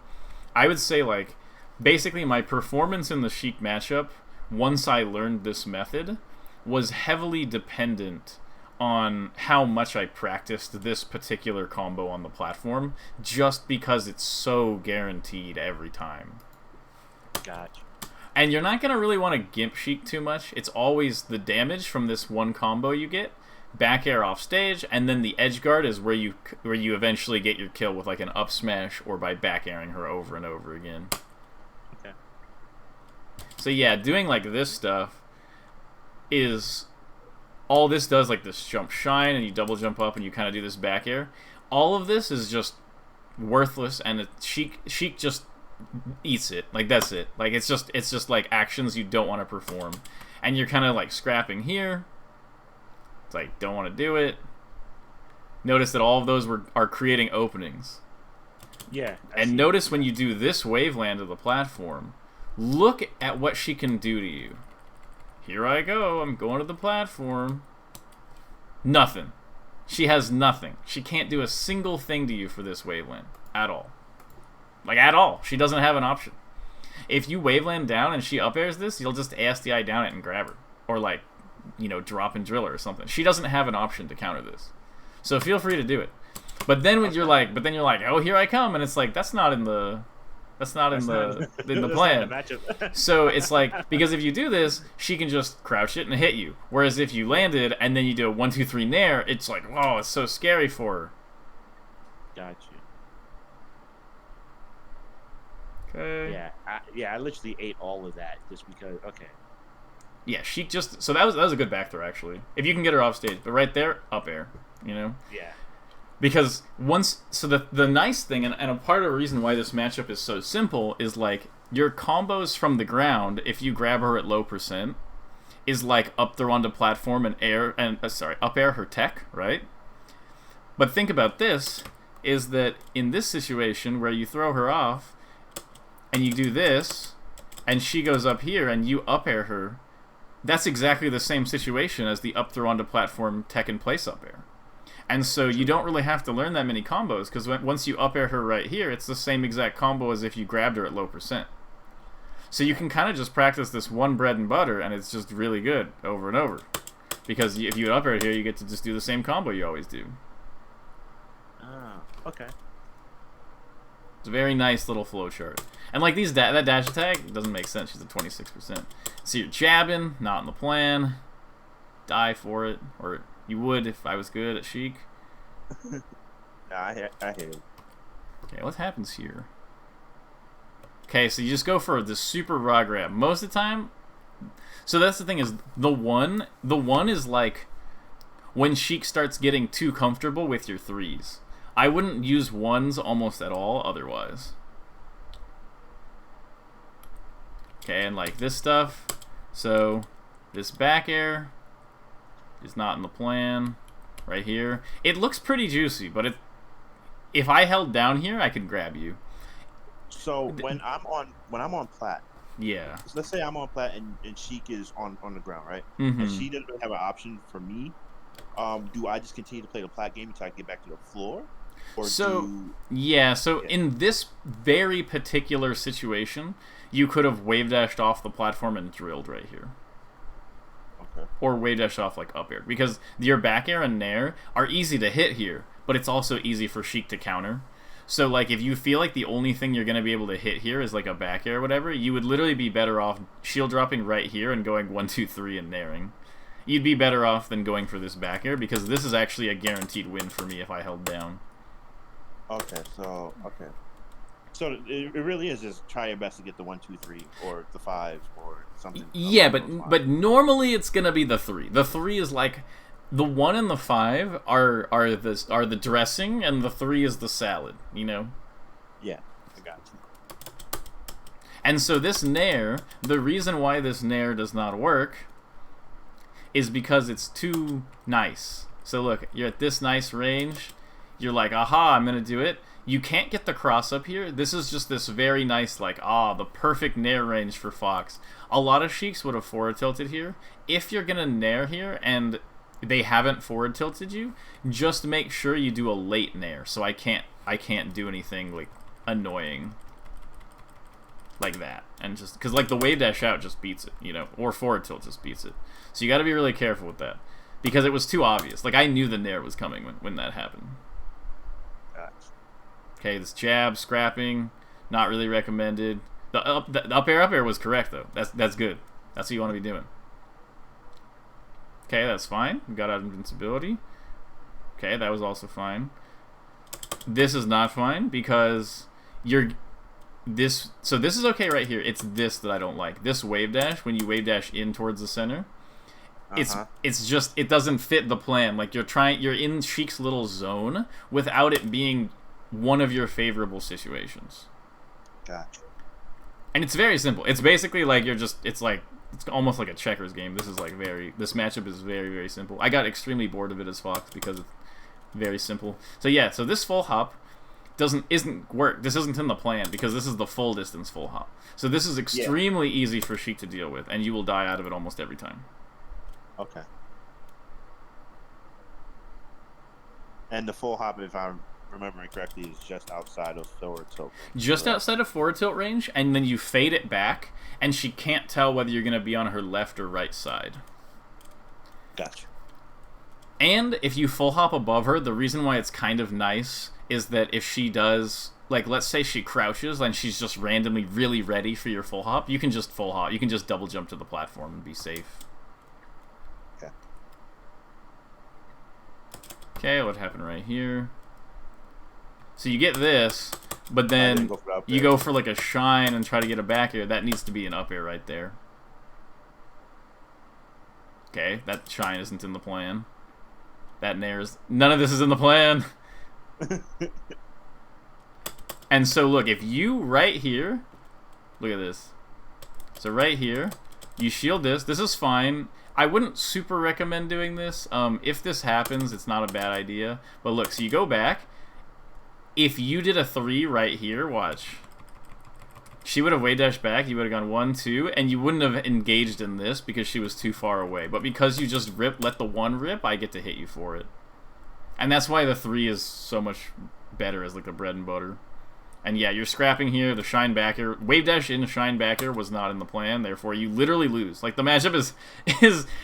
I would say, like, basically my performance in the Sheik matchup, once I learned this method, was heavily dependent on how much I practiced this particular combo on the platform, just because it's so guaranteed every time. Gotcha. And you're not going to really want to gimp Sheik too much. It's always the damage from this one combo you get, back air off stage, and then the edge guard is where you eventually get your kill with like an up smash or by back airing her over and over again. Okay. So yeah, doing like this stuff is all this does, like this jump shine and you double jump up and you kind of do this back air. All of this is just worthless, and Sheik just eats it. Like, that's it. Like, it's just like actions you don't want to perform, and you're kind of like scrapping here. It's like, don't want to do it. Notice that all of those are creating openings. Yeah. And notice when you do this waveland of the platform, look at what she can do to you. Here I go. I'm going to the platform. Nothing. She has nothing. She can't do a single thing to you for this waveland at all. Like, at all. She doesn't have an option. If you waveland down and she up airs this, you'll just ASDI down it and grab her. Or, like, you know, drop and drill her or something. She doesn't have an option to counter this. So feel free to do it. But then when you're like, oh, here I come, and it's like, that's not in the plan. So it's like, because if you do this, she can just crouch it and hit you. Whereas if you landed and then you do a 1, 2, 3 nair, it's like, oh, it's so scary for her. Got you. Okay. Yeah, I literally ate all of that just because. Okay. Yeah, Sheik just, so that was a good back throw actually. If you can get her off stage, but right there, up air, you know. Yeah. Because once, so the nice thing, and a part of the reason why this matchup is so simple is like your combos from the ground, if you grab her at low percent, is like up throw onto platform and up air her tech, right? But think about this, is that in this situation where you throw her off and you do this, and she goes up here and you up air her, that's exactly the same situation as the up throw onto platform tech in place up air. And so you don't really have to learn that many combos, because once you up air her right here, it's the same exact combo as if you grabbed her at low percent. So you can kind of just practice this one bread and butter, and it's just really good over and over. Because if you up air here, you get to just do the same combo you always do. Ah, okay. It's a very nice little flow chart. And like that dash attack doesn't make sense. She's at 26%. So you're jabbing, not in the plan. Die for it, or you would if I was good at Sheik. Nah, I hear it. Okay, what happens here? Okay, so you just go for this super raw grab. Most of the time, so that's the thing is, the one is like when Sheik starts getting too comfortable with your threes. I wouldn't use ones almost at all otherwise. Okay, and like this stuff, so this back air is not in the plan right here. It looks pretty juicy, but if I held down here, I could grab you. So when I'm on plat, yeah. So let's say I'm on plat and Sheik is on the ground, right? Mm-hmm. And she doesn't really have an option for me. Do I just continue to play the plat game until I get back to the floor? Or in this very particular situation, you could have wave dashed off the platform and drilled right here. Okay. Or wave dash off like up air, because your back air and nair are easy to hit here, but it's also easy for Sheik to counter. So like if you feel like the only thing you're gonna be able to hit here is like a back air or whatever, you would literally be better off shield dropping right here and going 1, 2, 3 and nairing. You'd be better off than going for this back air, because this is actually a guaranteed win for me if I held down. Okay, so it really is just try your best to get the 1, 2, 3 or the 5 or something. Yeah, but normally it's gonna be the 3. The 3 is like the 1 and the 5 are the dressing, and the 3 is the salad. You know. Yeah, I got you. And so this nair, the reason why this nair does not work is because it's too nice. So look, you're at this nice range. You're like, aha, I'm gonna do it. You can't get the cross up here. This is just this very nice, like, the perfect nair range for Fox. A lot of Sheiks would have forward tilted here. If you're gonna nair here and they haven't forward tilted you, just make sure you do a late nair. So I can't do anything like annoying like that. And just because like the wave dash out just beats it, you know, or forward tilt just beats it. So you got to be really careful with that, because it was too obvious. Like I knew the nair was coming when that happened. Okay, this jab, scrapping, not really recommended. The up air was correct though. That's good. That's what you want to be doing. Okay, that's fine. We got out of invincibility. Okay, that was also fine. This is not fine because so this is okay right here. It's this that I don't like. This wave dash, when you wave dash in towards the center, it's just, it doesn't fit the plan. Like you're in Sheik's little zone without it being one of your favorable situations. Gotcha. And it's very simple. It's basically like it's almost like a checkers game. This matchup is very, very simple. I got extremely bored of it as Fox because it's very simple. So yeah, so this full hop isn't work. This isn't in the plan because this is the full distance full hop. So this is extremely easy for Sheik to deal with, and you will die out of it almost every time. Okay. And the full hop, if I'm remembering correctly, is just outside of forward tilt range. Just Correct? outside of forward tilt range, and then you fade it back, and she can't tell whether you're going to be on her left or right side. Gotcha. And if you full hop above her, the reason why it's kind of nice is that if she does, like, let's say she crouches and she's just randomly really ready for your full hop, you can just full hop. You can just double jump to the platform and be safe. Okay. Okay, what happened right here? So you get this, but then you go for like a shine and try to get a back air. That needs to be an up air right there. Okay, that shine isn't in the plan. That nair's... None of this is in the plan. And so, look, if you right here... Look at this. So right here, you shield this. This is fine. I wouldn't super recommend doing this. If this happens, it's not a bad idea. But look, so you go back. If you did a 3 right here, watch. She would have wave dashed back, you would have gone 1, 2, and you wouldn't have engaged in this because she was too far away. But because you just let the 1 rip, I get to hit you for it. And that's why the 3 is so much better as like the bread and butter. And yeah, you're scrapping here, the shine backer. Wave dash in shine backer was not in the plan, therefore you literally lose. Like, the matchup is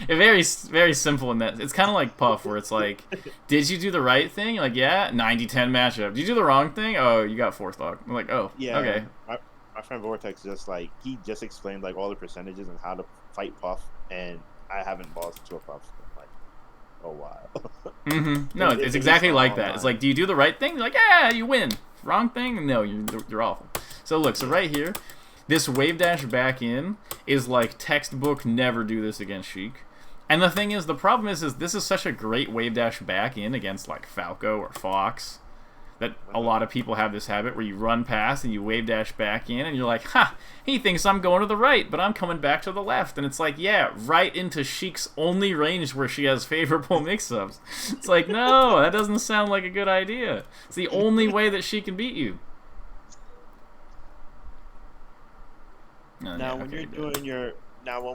very, very simple in that. It's kind of like Puff, where it's like, did you do the right thing? Like, yeah, 90-10 matchup. Did you do the wrong thing? Oh, you got 4th stock. I'm like, oh, yeah, okay. My friend Vortex he just explained like all the percentages and how to fight Puff, and I haven't lost to a Puff in like a while. No, it's exactly like that. It's like, do you do the right thing? You're like, yeah, you win. Wrong thing? No, you're awful. So look, so right here, this wave dash back in is like textbook never do this against Sheik. And the thing is, the problem is this is such a great wave dash back in against like Falco or Fox, that a lot of people have this habit where you run past and you wave dash back in and you're like, ha, he thinks I'm going to the right, but I'm coming back to the left. And it's like, yeah, right into Sheik's only range where she has favorable mix-ups. It's like, no, that doesn't sound like a good idea. It's the only way that she can beat you. Now, when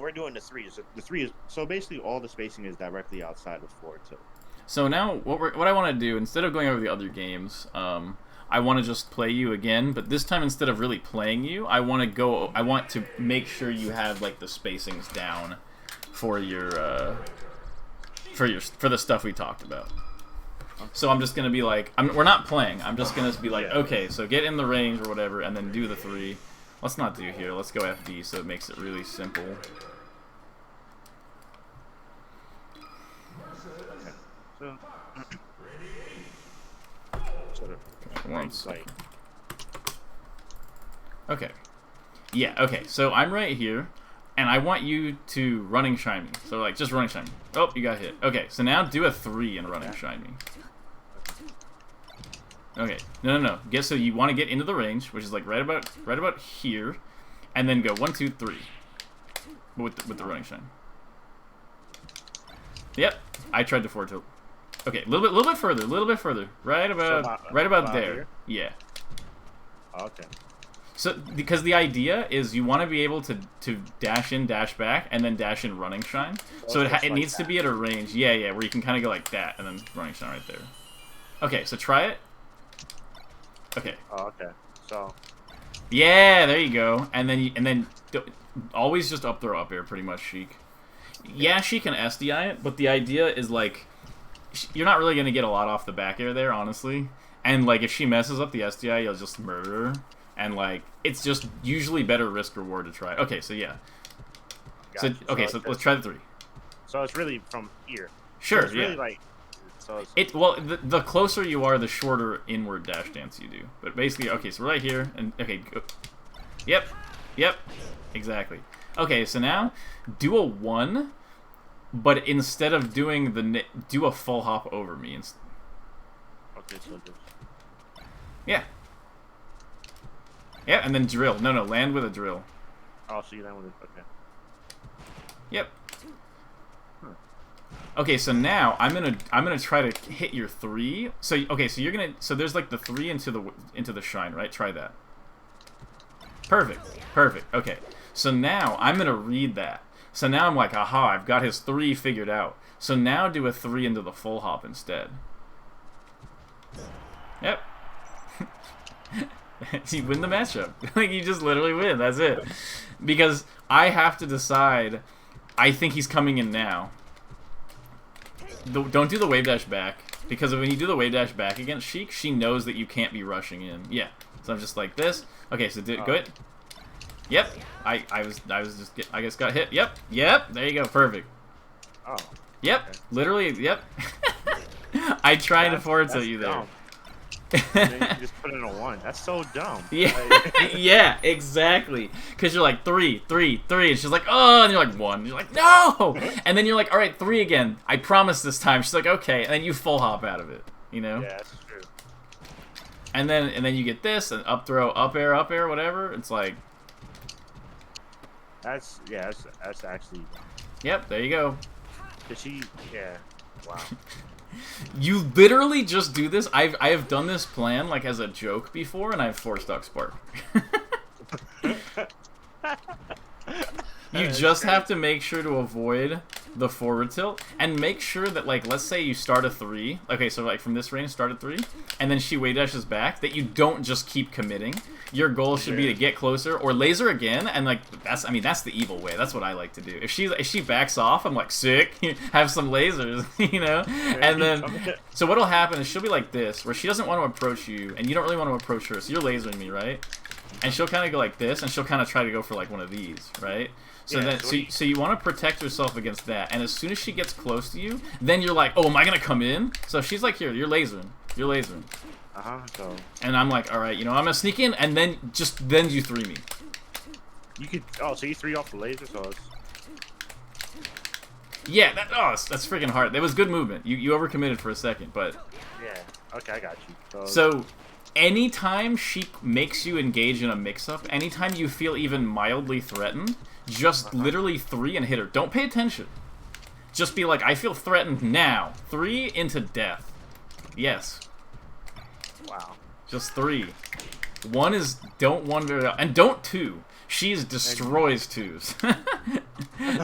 we're doing the 3s, the 3 is, so basically all the spacing is directly outside of forward tilt. So now, what I want to do, instead of going over the other games, I want to just play you again. But this time, instead of really playing you, I want to make sure you have like the spacings down for your for the stuff we talked about. So I'm just gonna be like, we're not playing. I'm just gonna be like, okay, so get in the range or whatever, and then do the 3. Let's not do here. Let's go FD, so it makes it really simple. Okay. Yeah, okay. So I'm right here, and I want you to running shine me. So, like, just running shine me. Oh, you got hit. Okay, so now do a 3 and running shine me. Okay. No. So you want to get into the range, which is like right about here, and then go 1, 2, 3 with the running shine. Yep. I tried to forward tilt. Okay, a little bit further. Right about there. Here? Yeah. Okay. So, because the idea is you want to be able to dash in, dash back, and then dash in running shine. So it needs to be at a range, yeah, where you can kind of go like that, and then running shine right there. Okay, so try it. Okay. Oh, okay. So. Yeah, there you go. And then always just up throw up air, pretty much, Sheik. Yeah, she can SDI it, but the idea is like, you're not really going to get a lot off the back air there, honestly. And, like, if she messes up the SDI, you'll just murder her. And, like, it's just usually better risk-reward to try. Okay, so, yeah. Gotcha. So let's try the 3. So it's really from here. Sure, so it's really like... So it's... Well, the closer you are, the shorter inward dash dance you do. But basically, okay, so we're right here. And, okay, go. Yep. Exactly. Okay, so now, do a 1... But instead of doing do a full hop over me. Okay, so this. Yeah. Yeah, and then drill. No, land with a drill. Oh, so you land with it. Okay. Yep. Okay, so now I'm gonna try to hit your 3. So so there's like the 3 into the shine, right? Try that. Perfect. Okay. So now I'm gonna read that. So now I'm like, aha, I've got his 3 figured out. So now do a 3 into the full hop instead. Yep. You win the matchup. Like, you just literally win. That's it. Because I have to decide. I think he's coming in now. Don't do the wave dash back. Because when you do the wave dash back against Sheik, she knows that you can't be rushing in. Yeah. So I'm just like this. Okay, so good. Yep. I guess got hit. Yep. There you go. Perfect. Oh. Yep. Okay. Literally. Yep. I tried to forward tilt you there. And then you just put it in a 1. That's so dumb. Yeah. Yeah. Exactly. Because you're like 3, 3, 3, and she's like, oh, and you're like 1. And you're like, no. And then you're like, all right, 3 again. I promise this time. She's like, okay, and then you full hop out of it. You know. Yeah, that's true. And then you get this and up throw, up air, whatever. It's like. That's actually. Yep, there you go. Yeah, wow. You literally just do this. I have done this plan like as a joke before, and I've forced Duck Spark. You just have to make sure to avoid the forward tilt, and make sure that, like, let's say you start a 3. Okay, so like from this range, start a 3, and then she wave dashes back. That you don't just keep committing. Your goal should be to get closer or laser again, and like that's the evil way. That's what I like to do. If she backs off, I'm like, sick. Have some lasers, you know. And then so what'll happen is she'll be like this, where she doesn't want to approach you, and you don't really want to approach her. So you're lasering me, right? And she'll kind of go like this, and she'll kind of try to go for like one of these, right? So yeah, so you want to protect yourself against that, and as soon as she gets close to you, then you're like, oh, am I gonna come in? So if she's like, here, you're lasering. So. And I'm like, all right, you know, I'm gonna sneak in, and then you 3 me. You could. Oh, so you 3 off the laser, so it's. Yeah, that's freaking hard. That was good movement. You overcommitted for a second, but. Yeah. Okay, I got you. So anytime she makes you engage in a mix-up, anytime you feel even mildly threatened, just literally 3 and hit her. Don't pay attention. Just be like, I feel threatened now. 3 into death. Yes. Wow. Just 3. 1 is don't 1 very, and don't 2. She destroys 2s.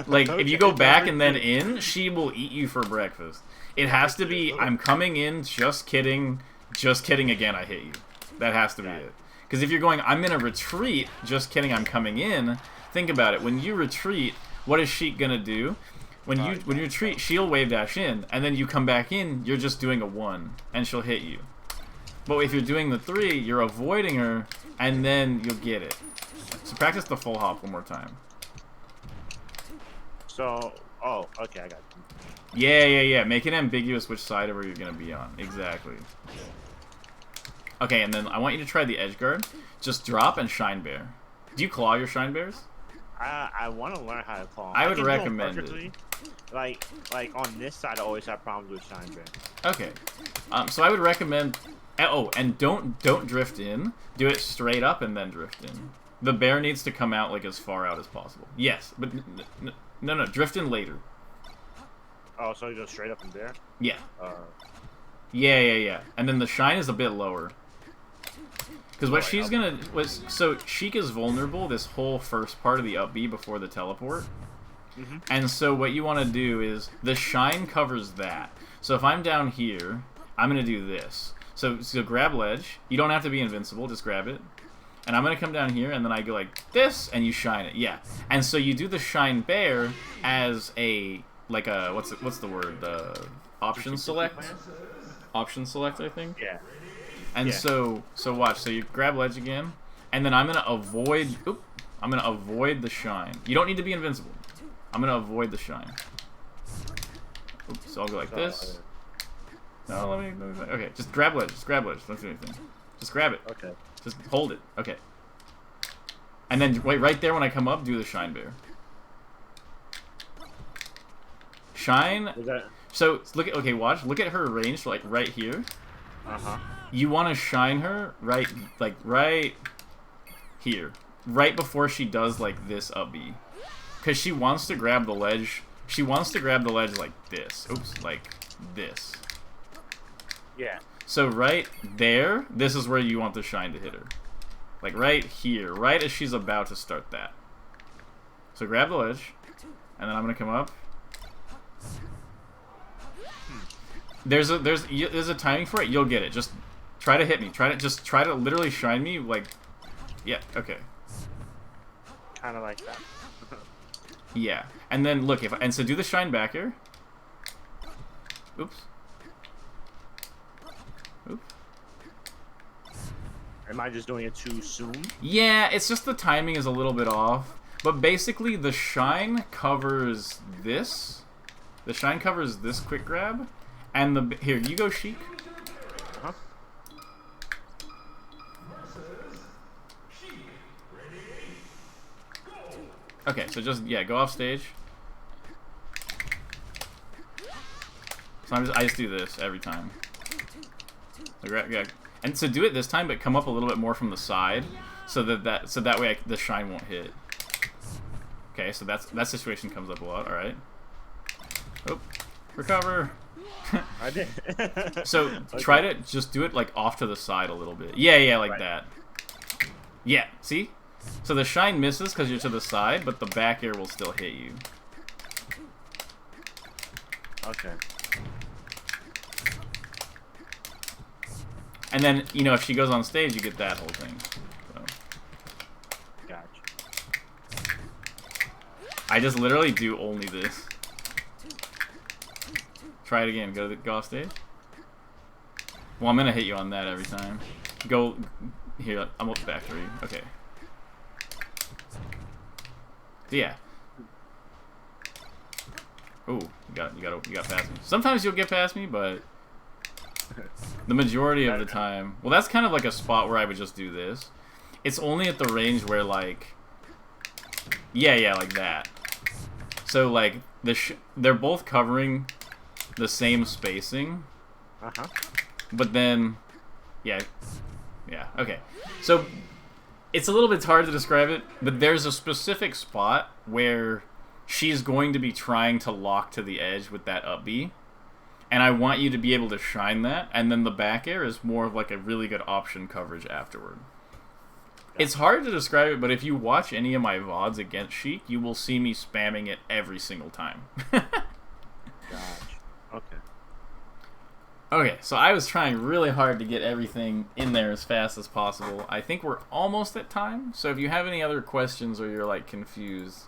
Like, if you go back and then in, she will eat you for breakfast. It has to be, I'm coming in, just kidding again, I hit you. That has to be it. Because if you're going, I'm in a retreat, just kidding, I'm coming in, think about it. When you retreat, what is Sheik gonna do? When you retreat, she'll wave dash in, and then you come back in, you're just doing a 1, and she'll hit you. But if you're doing the 3, you're avoiding her, and then you'll get it. So practice the full hop one more time. So, oh, okay, I got you. Yeah. Make it ambiguous which side of her you're gonna be on. Exactly. Okay, and then I want you to try the edge guard. Just drop and shine bear. Do you claw your shine bears? I want to learn how to claw. I would recommend it. Like on this side, I always have problems with shine bear. Okay, so I would recommend. Oh, and don't drift in. Do it straight up and then drift in. The bear needs to come out like as far out as possible. Yes, but no, drift in later. Oh, so you go straight up and bear? Yeah. Yeah. And then the shine is a bit lower. Because what she's gonna so Sheik is vulnerable this whole first part of the up B before the teleport. And so what you want to do is the shine covers that. So if I'm down here, I'm gonna do this. So grab ledge. You don't have to be invincible. Just grab it. And I'm gonna come down here, and then I go like this, and you shine it. Yeah. And so you do the shine bear as a what's the word? Option select. Option select, I think. Yeah. And so watch. So you grab ledge again, and then I'm gonna avoid. I'm gonna avoid the shine. You don't need to be invincible. I'm gonna avoid the shine. Oops, so I'll go like this. No, let me. Okay, just grab ledge. Just grab ledge. Don't do anything. Just grab it. Okay. Just hold it. Okay. And then wait right there when I come up. Do the shine bear. Shine. So look at watch. Look at her range like right here. You want to shine her right here, right before she does like this up B, because she wants to grab the ledge. She wants to grab the ledge like this. Oops, like this. Yeah. So right there, this is where you want the shine to hit her. Like right here, right as she's about to start that. So grab the ledge, and then I'm gonna come up. There's a timing for it. You'll get it. Just Try to hit me. Try to literally shine me. Like, yeah. Okay. Kind of like that. Yeah. And then look so do the shine back here. Oops. Oops. Am I just doing it too soon? Yeah, it's just the timing is a little bit off. But basically, the shine covers this. The shine covers this quick grab. And here, you go, Sheik. Uh-huh. Okay, so just, yeah, go off stage. So I just do this every time. Yeah. And so do it this time, but come up a little bit more from the side, so that way the shine won't hit. Okay, so that situation comes up a lot. All right. Oh, recover. I did. So okay. Try to just do it like off to the side a little bit. Yeah, like right. that. Yeah, see? So the shine misses because you're to the side, but the back air will still hit you. Okay. And then, you know, if she goes on stage, you get that whole thing. So. Gotcha. I just literally do only this. Try it again. Go off stage. Well, I'm gonna hit you on that every time. Go here. I'm up back 3. Okay. So yeah. Ooh, you got past me. Sometimes you'll get past me, but the majority of the time, well, that's kind of like a spot where I would just do this. It's only at the range where like, yeah, like that. So like they're both covering the same spacing. Uh-huh. But then, yeah, okay. So it's a little bit hard to describe it, but there's a specific spot where she's going to be trying to lock to the edge with that up B, and I want you to be able to shine that, and then the back air is more of like a really good option coverage afterward. Yeah. It's hard to describe it, but if you watch any of my VODs against Sheik, you will see me spamming it every single time. Gotcha. Okay. Okay, so I was trying really hard to get everything in there as fast as possible. I think we're almost at time, so if you have any other questions or you're like confused,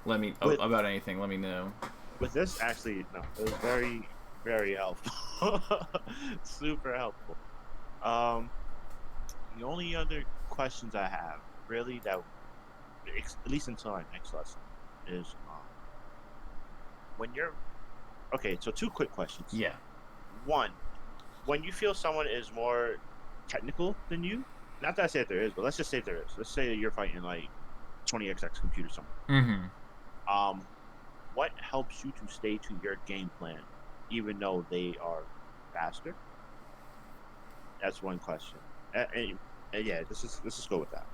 about anything, let me know. With this, actually, no, it was very, very helpful. Super helpful. The only other questions I have, really, that at least until our next lesson, is when you're okay. So 2 quick questions. Yeah. 1, when you feel someone is more technical than you, not that I say that there is, but let's just say there is. Let's say you're fighting like 20xx computer somewhere. Mm-hmm. What helps you to stay to your game plan, even though they are faster? That's one question. And yeah, let's just go with that.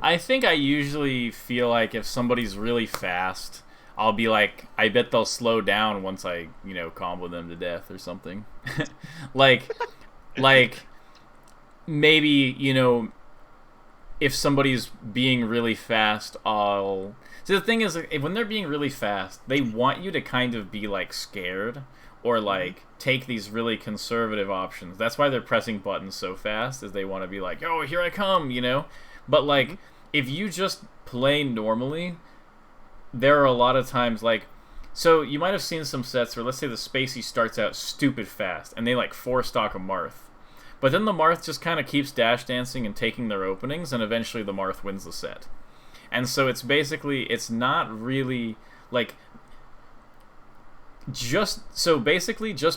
I think I usually feel like if somebody's really fast, I'll be like, I bet they'll slow down once I, combo them to death or something. like maybe, if somebody's being really fast, So the thing is, when they're being really fast, they want you to kind of be like scared or like take these really conservative options. That's why they're pressing buttons so fast, is they want to be like, oh, here I come, But like, if you just play normally, there are a lot of times like, so you might have seen some sets where, let's say the Spacey starts out stupid fast and they like 4-stock a Marth. But then the Marth just kind of keeps dash dancing and taking their openings, and eventually the Marth wins the set. And so it's not really like just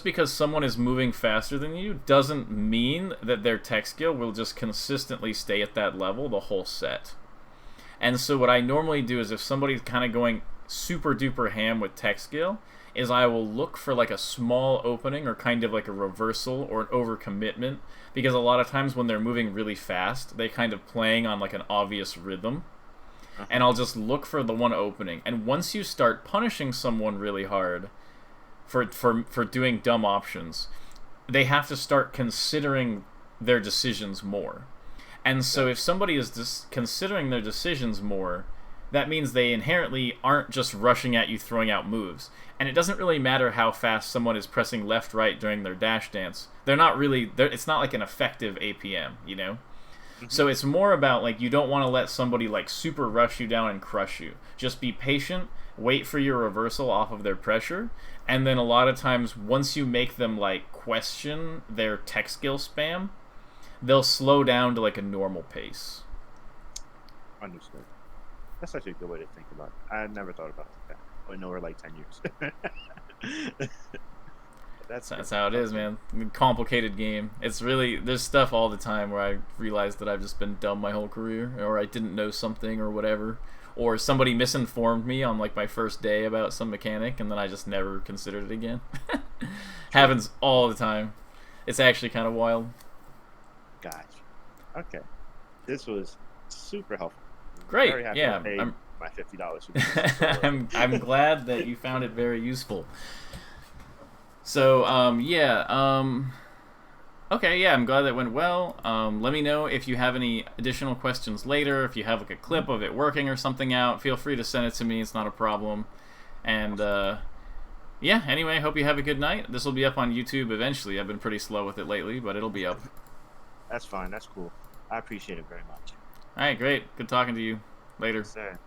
because someone is moving faster than you doesn't mean that their tech skill will just consistently stay at that level the whole set. And so what I normally do is, if somebody's kind of going super duper ham with tech skill, is I will look for like a small opening or kind of like a reversal or an overcommitment, because a lot of times when they're moving really fast, they kind of playing on like an obvious rhythm. And I'll just look for the one opening. And once you start punishing someone really hard for doing dumb options, they have to start considering their decisions more. And so if somebody is considering their decisions more, that means they inherently aren't just rushing at you throwing out moves. And it doesn't really matter how fast someone is pressing left right during their dash dance. They're not really it's not like an effective APM, you know? So it's more about like you don't want to let somebody like super rush you down and crush you. Just be patient, wait for your reversal off of their pressure, and then a lot of times once you make them like question their tech skill spam, they'll slow down to like a normal pace. Understood. That's actually a good way to think about it. I never thought about that. I know we're like 10 years. That's how it is, man. I mean, complicated game. It's really, there's stuff all the time where I realize that I've just been dumb my whole career, or I didn't know something or whatever, or somebody misinformed me on like my first day about some mechanic, and then I just never considered it again. Happens all the time. It's actually kind of wild. Gotcha. Okay. This was super helpful. Great. Very happy Yeah. to pay my $50. I'm glad that you found it very useful. So, okay, yeah, I'm glad that went well. Let me know if you have any additional questions later. If you have like a clip of it working or something out, feel free to send it to me. It's not a problem. And, yeah, anyway, hope you have a good night. This will be up on YouTube eventually. I've been pretty slow with it lately, but it'll be up. That's fine. That's cool. I appreciate it very much. All right, great. Good talking to you. Later. Sir.